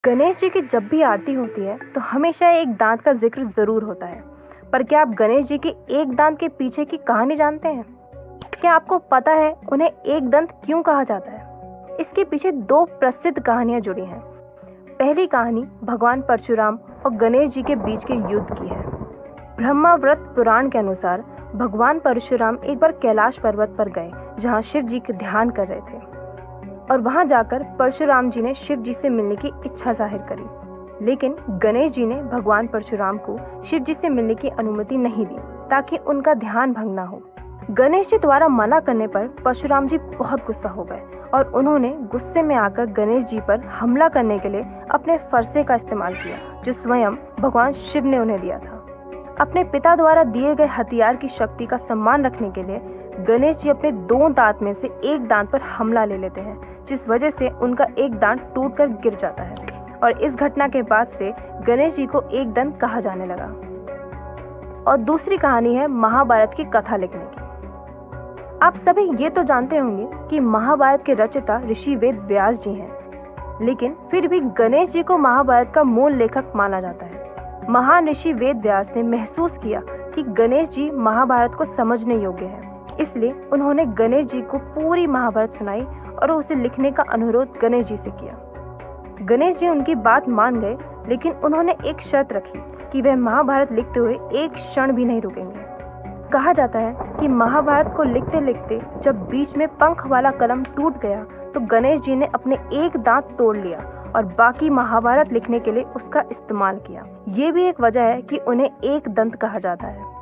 गणेश जी की जब भी आरती होती है तो हमेशा एक दांत का जिक्र जरूर होता है। पर क्या आप गणेश जी के एक दांत के पीछे की कहानी जानते हैं? क्या आपको पता है उन्हें एक दंत क्यों कहा जाता है? इसके पीछे दो प्रसिद्ध कहानियां जुड़ी हैं। पहली कहानी भगवान परशुराम और गणेश जी के बीच के युद्ध की है। ब्रह्माव्रत पुराण के अनुसार भगवान परशुराम एक बार कैलाश पर्वत पर गए, जहां शिव जी का ध्यान कर रहे थे, और वहां जाकर परशुराम जी ने शिव जी से मिलने की इच्छा जाहिर करी। लेकिन गणेश जी ने भगवान परशुराम को शिव जी से मिलने की अनुमति नहीं दी, ताकि उनका ध्यान भंग ना हो। गणेश जी द्वारा मना करने पर परशुराम जी बहुत गुस्सा हो गए और उन्होंने गुस्से में आकर गणेश जी पर हमला करने के लिए अपने फरसे का इस्तेमाल किया, जो स्वयं भगवान शिव ने उन्हें दिया था। अपने पिता द्वारा दिए गए हथियार की शक्ति का सम्मान रखने के लिए गणेश जी अपने दो दांत में से एक दांत पर हमला ले लेते हैं, जिस वजह से उनका एक दांत टूटकर गिर जाता है। और इस घटना के बाद से गणेश जी को एक दंत कहा जाने लगा। और दूसरी कहानी है महाभारत की कथा लिखने की। आप सभी ये तो जानते होंगे कि महाभारत के रचयिता ऋषि वेद व्यास जी हैं, लेकिन फिर भी गणेश जी को महाभारत का मूल लेखक माना जाता है। महान ऋषि वेद व्यास ने महसूस किया कि गणेश जी महाभारत को समझने योग्य है, इसलिए उन्होंने गणेश जी को पूरी महाभारत सुनाई और उसे लिखने का अनुरोध गणेश जी से किया। गणेश जी उनकी बात मान गए, लेकिन उन्होंने एक शर्त रखी कि वह महाभारत लिखते हुए एक क्षण भी नहीं रुकेंगे। कहा जाता है कि महाभारत को लिखते लिखते जब बीच में पंख वाला कलम टूट गया तो गणेश जी ने अपने एक दांत तोड़ लिया और बाकी महाभारत लिखने के लिए उसका इस्तेमाल किया। ये भी एक वजह है कि उन्हें एक दंत कहा जाता है।